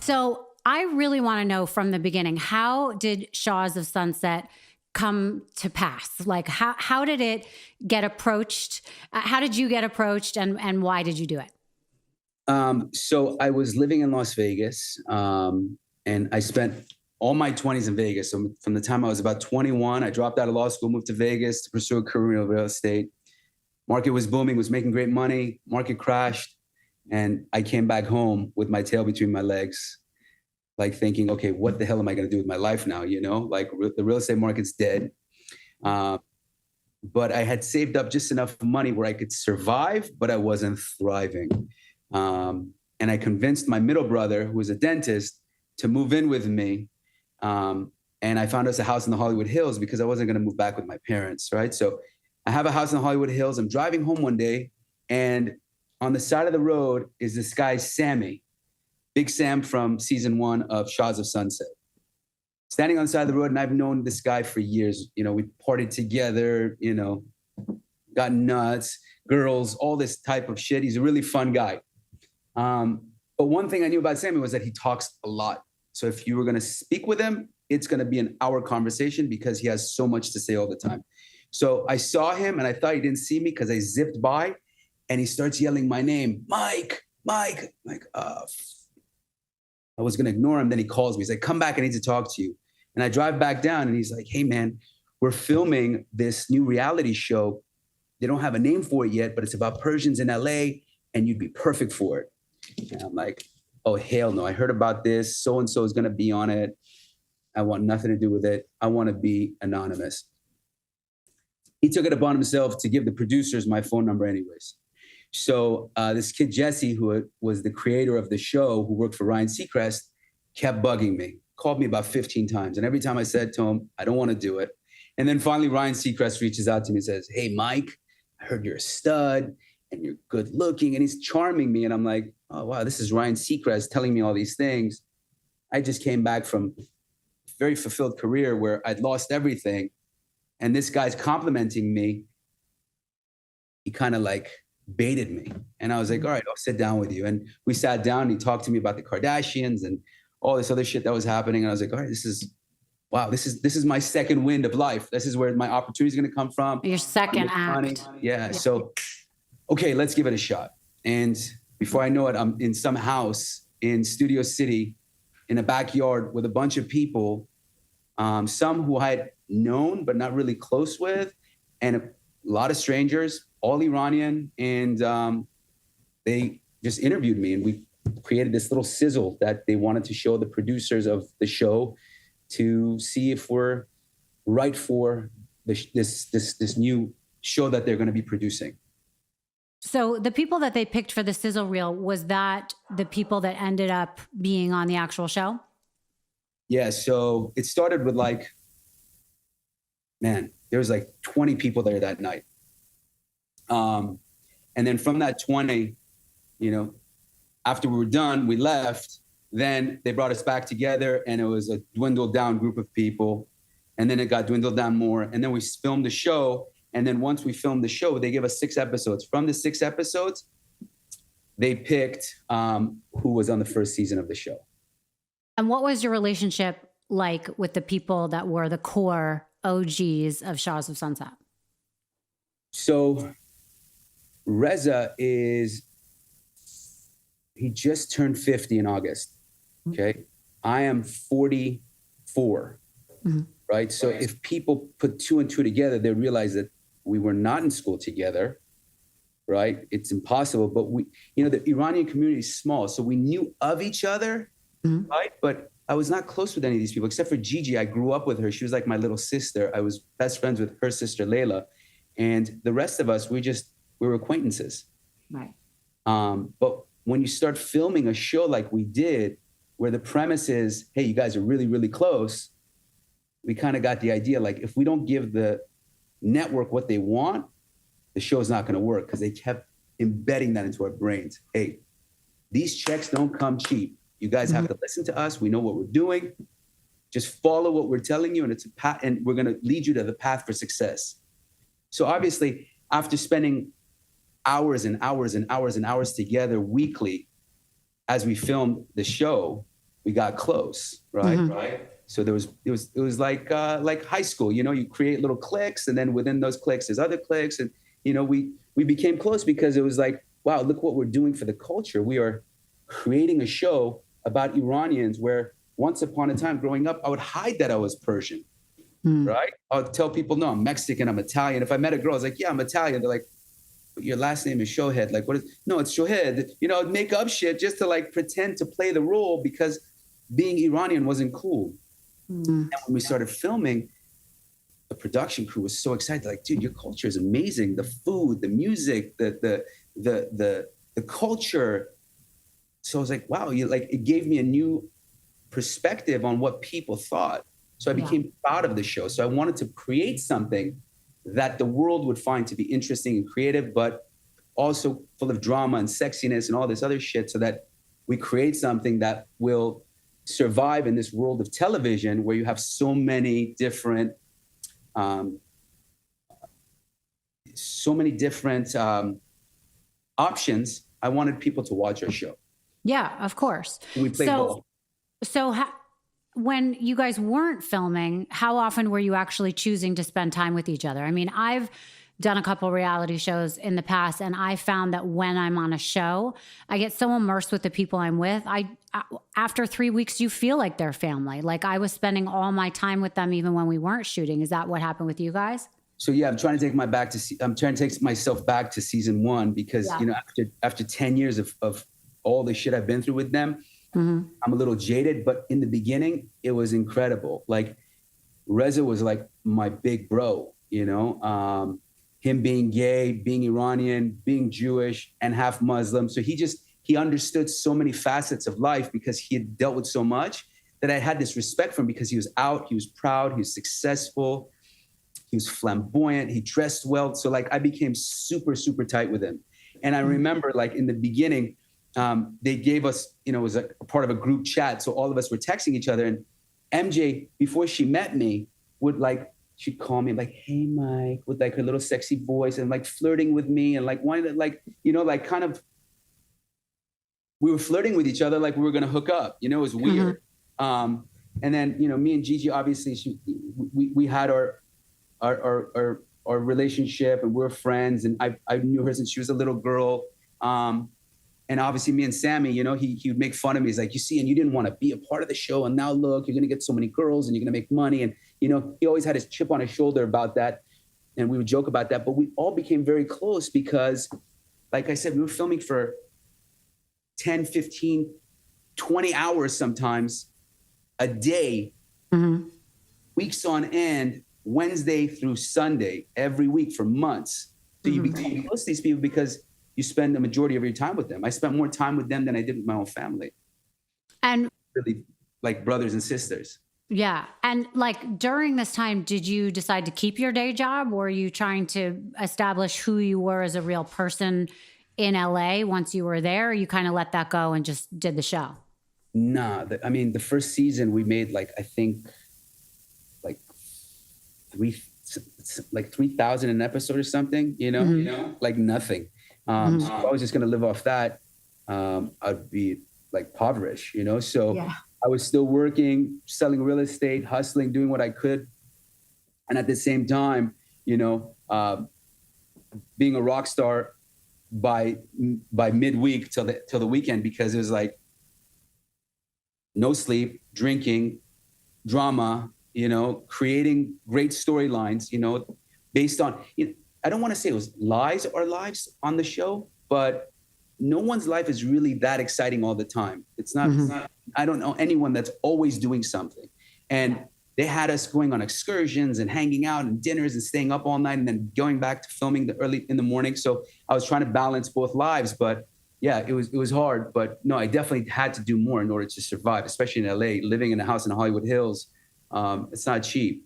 So I really want to know from the beginning, how did Shahs of Sunset come to pass? Like how did it get approached? How did you get approached and why did you do it? So I was living in Las Vegas, and I spent all my 20s in Vegas. So from the time I was about 21, I dropped out of law school, moved to Vegas to pursue a career in real estate. Market was booming, was making great money. Market crashed. And I came back home with my tail between my legs, like thinking, okay, what the hell am I going to do with my life now? You know, like the real estate market's dead. But I had saved up just enough money where I could survive, but I wasn't thriving. And I convinced my middle brother, who was a dentist, to move in with me. And I found us a house in the Hollywood Hills because I wasn't going to move back with my parents, right? So I have a house in the Hollywood Hills. I'm driving home one day, and on the side of the road is this guy, Sammy, Big Sam from season 1 of Shahs of Sunset. Standing on the side of the road, and I've known this guy for years. You know, we partied together, you know, got nuts, girls, all this type of shit. He's a really fun guy. But one thing I knew about Sammy was that he talks a lot. So if you were going to speak with him, it's going to be an hour conversation because he has so much to say all the time. So I saw him and I thought he didn't see me because I zipped by, and he starts yelling my name, Mike, Mike. I'm like, I was going to ignore him. Then he calls me. He's like, come back. I need to talk to you. And I drive back down, and he's like, hey, man, we're filming this new reality show. They don't have a name for it yet, but it's about Persians in LA, and you'd be perfect for it. And I'm like, oh, hell no. I heard about this. So-and-so is going to be on it. I want nothing to do with it. I want to be anonymous. He took it upon himself to give the producers my phone number anyways. So this kid, Jesse, who was the creator of the show, who worked for Ryan Seacrest, kept bugging me, called me about 15 times. And every time I said to him, I don't want to do it. And then finally, Ryan Seacrest reaches out to me and says, hey, Mike, I heard you're a stud and you're good looking. And he's charming me. And I'm like, oh, wow, this is Ryan Seacrest telling me all these things. I just came back from a very fulfilled career where I'd lost everything. And this guy's complimenting me. He kind of like baited me. And I was like, all right, I'll sit down with you. And we sat down and he talked to me about the Kardashians and all this other shit that was happening. And I was like, all right, this is my second wind of life. This is where my opportunity is going to come from. Your second act. Yeah. So, okay, let's give it a shot. And before I know it, I'm in some house in Studio City in a backyard with a bunch of people, some who I had known but not really close with, and a lot of strangers, all Iranian. And they just interviewed me, and we created this little sizzle that they wanted to show the producers of the show to see if we're right for this new show that they're going to be producing. So the people that they picked for the sizzle reel, was that the people that ended up being on the actual show? Yeah. So it started with there was 20 people there that night. And then from that 20, after we were done, we left. Then they brought us back together, and it was a dwindled down group of people. And then it got dwindled down more. And then we filmed the show. And then once we filmed the show, they gave us 6 episodes. From the 6 episodes, they picked who was on the first season of the show. And what was your relationship like with the people that were the core OGs of Shahs of Sunset? So Reza he just turned 50 in August. Okay. I am 44. Mm-hmm. Right. So if people put 2 and 2 together, they realize that we were not in school together. Right. It's impossible. But the Iranian community is small. So we knew of each other. Mm-hmm. Right. But I was not close with any of these people, except for Gigi. I grew up with her. She was like my little sister. I was best friends with her sister, Layla. And the rest of us, we were acquaintances. Right. But when you start filming a show like we did, where the premise is, hey, you guys are really, really close, we kind of got the idea, if we don't give the network what they want, the show's not going to work, because they kept embedding that into our brains. Hey, these checks don't come cheap. You guys have to listen to us. We know what we're doing. Just follow what we're telling you, and it's a path, and we're going to lead you to the path for success. So obviously, after spending hours and hours and hours and hours together weekly as we filmed the show, we got close, right? Right. So it was like high school, you know, you create little cliques, and then within those cliques there's other cliques, and you know, we became close because it was like, wow, look what we're doing for the culture. We are creating a show about Iranians where once upon a time growing up, I would hide that I was Persian, right? I would tell people, no, I'm Mexican, I'm Italian. If I met a girl, I was like, yeah, I'm Italian. They're like, but your last name is Shouhed. Like, what is, no, it's Shouhed. You know, I'd make up shit just to like pretend to play the role because being Iranian wasn't cool. And when we started filming, the production crew was so excited. Like, dude, your culture is amazing. The food, the music, the culture. So I was like, wow, it gave me a new perspective on what people thought. So I became proud of the show. So I wanted to create something that the world would find to be interesting and creative, but also full of drama and sexiness and all this other shit, so that we create something that will survive in this world of television where you have so many different options. I wanted people to watch our show. Yeah, of course. We played ball. So when you guys weren't filming, how often were you actually choosing to spend time with each other? I mean, I've done a couple reality shows in the past, and I found that when I'm on a show, I get so immersed with the people I'm with. After 3 weeks, you feel like they're family. Like I was spending all my time with them, even when we weren't shooting. Is that what happened with you guys? So yeah, I'm trying to take myself back to season 1 because you know, after 10 years of all the shit I've been through with them, I'm a little jaded. But in the beginning, it was incredible. Like Reza was like my big bro, you know. Him being gay, being Iranian, being Jewish, and half Muslim. So he understood so many facets of life because he had dealt with so much, that I had this respect for him because he was out, he was proud, he was successful, he was flamboyant, he dressed well. So like I became super, super tight with him. And I remember like in the beginning, they gave us, you know, it was a part of a group chat. So all of us were texting each other, and MJ, before she met me, she'd call me like, hey, Mike, with like her little sexy voice and like flirting with me and like wanting to like, you know, like kind of, we were flirting with each other like we were going to hook up, you know, it was weird. And then, you know, me and Gigi, obviously we had our relationship, and we were friends, and I knew her since she was a little girl. And obviously me and Sammy, you know, he would make fun of me. He's like, you see, and you didn't want to be a part of the show, and now look, you're going to get so many girls and you're going to make money. And, you know, he always had his chip on his shoulder about that. And we would joke about that, but we all became very close because, like I said, we were filming for 10, 15, 20 hours sometimes a day, weeks on end, Wednesday through Sunday, every week for months. So you become close to these people because you spend the majority of your time with them. I spent more time with them than I did with my own family. And really like brothers and sisters. Yeah. And like during this time, did you decide to keep your day job, or were you trying to establish who you were as a real person in LA once you were there? Or you kind of let that go and just did the show? Nah, I mean, the first season we made like, I think like 3,000 an episode or something, you know, like nothing. So if I was just going to live off that, I'd be like impoverished, you know? So I was still working, selling real estate, hustling, doing what I could. And at the same time, you know, being a rock star by midweek till the weekend, because it was like no sleep, drinking, drama, you know, creating great storylines, you know, based on, I don't want to say it was lies or lives on the show, but no one's life is really that exciting all the time. It's not, I don't know anyone that's always doing something. And they had us going on excursions and hanging out and dinners and staying up all night and then going back to filming early in the morning. So I was trying to balance both lives, but yeah, it was hard. But no, I definitely had to do more in order to survive, especially in LA, living in a house in Hollywood Hills. It's not cheap.